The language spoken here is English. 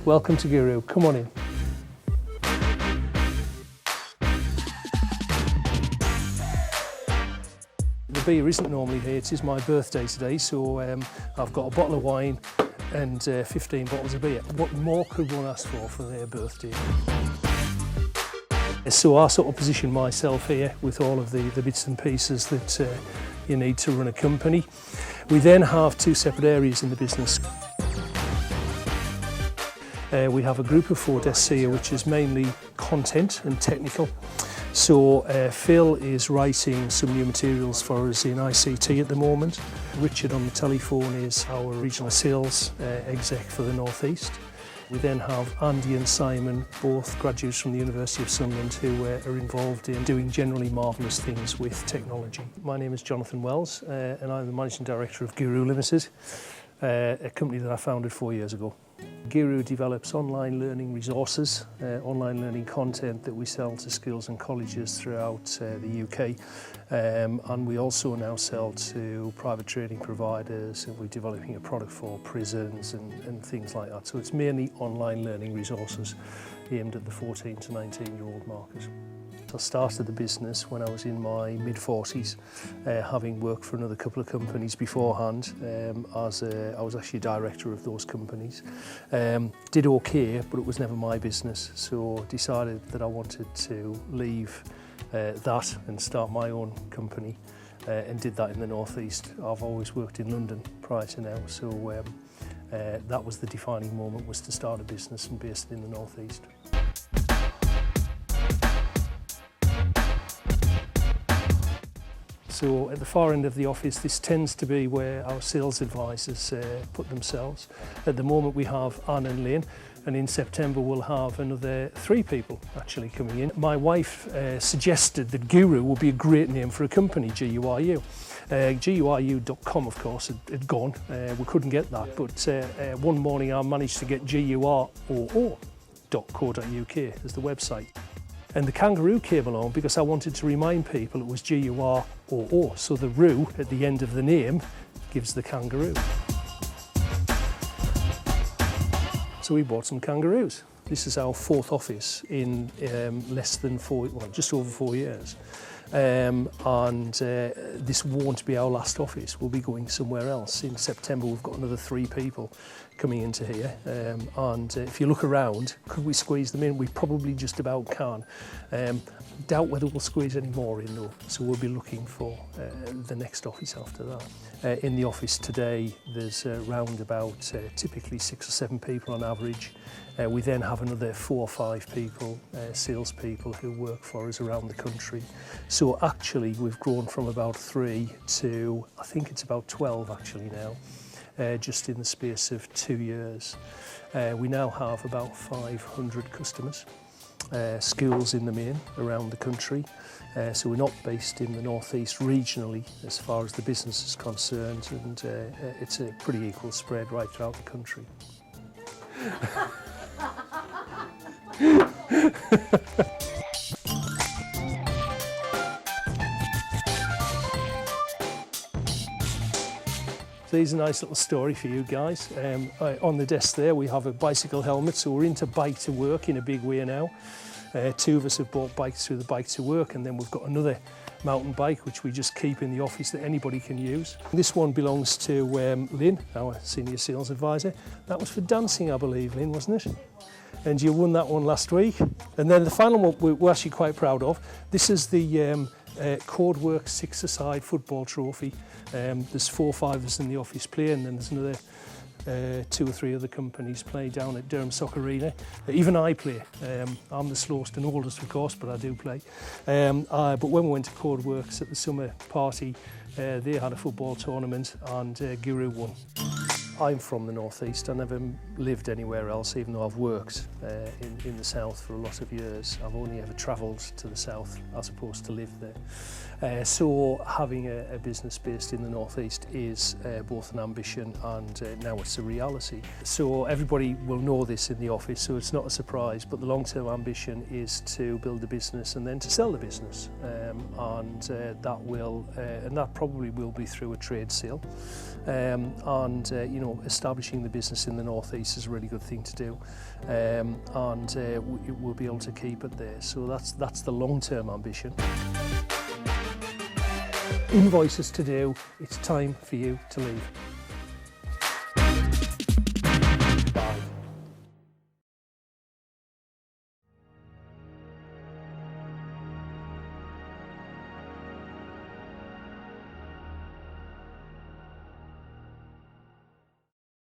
welcome to Guroo. Come on in. The beer isn't normally here, it is my birthday today, so I've got a bottle of wine and 15 bottles of beer. What more could one ask for their birthday? So I sort of position myself here with all of the bits and pieces that you need to run a company. We then have two separate areas in the business. We have a group of 4 desks here, which is mainly content and technical. So Phil is writing some new materials for us in ICT at the moment. Richard on the telephone is our regional sales exec for the North East. We then have Andy and Simon, both graduates from the University of Sunderland, who are involved in doing generally marvellous things with technology. My name is Jonathan Wells and I'm the Managing Director of Guroo Limited, a company that I founded 4 years ago. Guroo develops online learning resources, online learning content that we sell to schools and colleges throughout the UK, and we also now sell to private training providers, and we're developing a product for prisons and things like that. So it's mainly online learning resources aimed at the 14 to 19-year-old market. I started the business when I was in my mid-40s, having worked for another couple of companies beforehand. I was actually director of those companies. Did okay, but it was never my business, so decided that I wanted to leave that and start my own company, and did that in the North East. I've always worked in London prior to now, so that was the defining moment, was to start a business and based in the North East. So at the far end of the office, this tends to be where our sales advisors put themselves. At the moment we have Anne and Lynn, and in September we'll have another 3 people actually coming in. My wife suggested that Guroo would be a great name for a company, Guruu. Guruu.com, of course, had gone. We couldn't get that, but one morning I managed to get Guroo.co.uk as the website. And the kangaroo came along because I wanted to remind people it was G-U-R-O-O. So the roo at the end of the name gives the kangaroo. So we bought some kangaroos. This is our 4th office in just over 4 years. This won't be our last office. We'll be going somewhere else. In September we've got another 3 people coming into here, and if you look around, could we squeeze them in? We probably just about can. Doubt whether we'll squeeze any more in though, so we'll be looking for the next office after that. In the office today there's around about typically 6 or 7 people on average. We then have another 4 or 5 people, salespeople, who work for us around the country. So actually we've grown from about 3 to, I think it's about 12 actually now, just in the space of 2 years. We now have about 500 customers, schools in the main around the country. So we're not based in the North East regionally as far as the business is concerned, and it's a pretty equal spread right throughout the country. So here's a nice little story for you guys. On the desk there we have a bicycle helmet, so we're into bike to work in a big way now. 2 of us have bought bikes through the bike to work, and then we've got another mountain bike which we just keep in the office that anybody can use. This one belongs to Lynn, our senior sales advisor. That was for dancing, I believe, Lynn, wasn't it? And you won that one last week. And then the final one we're actually quite proud of. This is the Codework 6-a-side football trophy. There's 4 or 5 of us in the office play, and then there's another 2 or 3 other companies play down at Durham Soccer Arena. Even I play. I'm the slowest and oldest, of course, but I do play. But when we went to Codeworks at the summer party, they had a football tournament, and Guroo won. I'm from the North East. I never lived anywhere else, even though I've worked in the South for a lot of years. I've only ever travelled to the South as opposed to live there. So having a business based in the North East is both an ambition and now it's a reality. So everybody will know this in the office, so it's not a surprise, but the long-term ambition is to build a business and then to sell the business. And that probably will be through a trade sale. You know, establishing the business in the northeast is a really good thing to do, and we'll be able to keep it there. So that's the long-term ambition. Invoices to do. It's time for you to leave.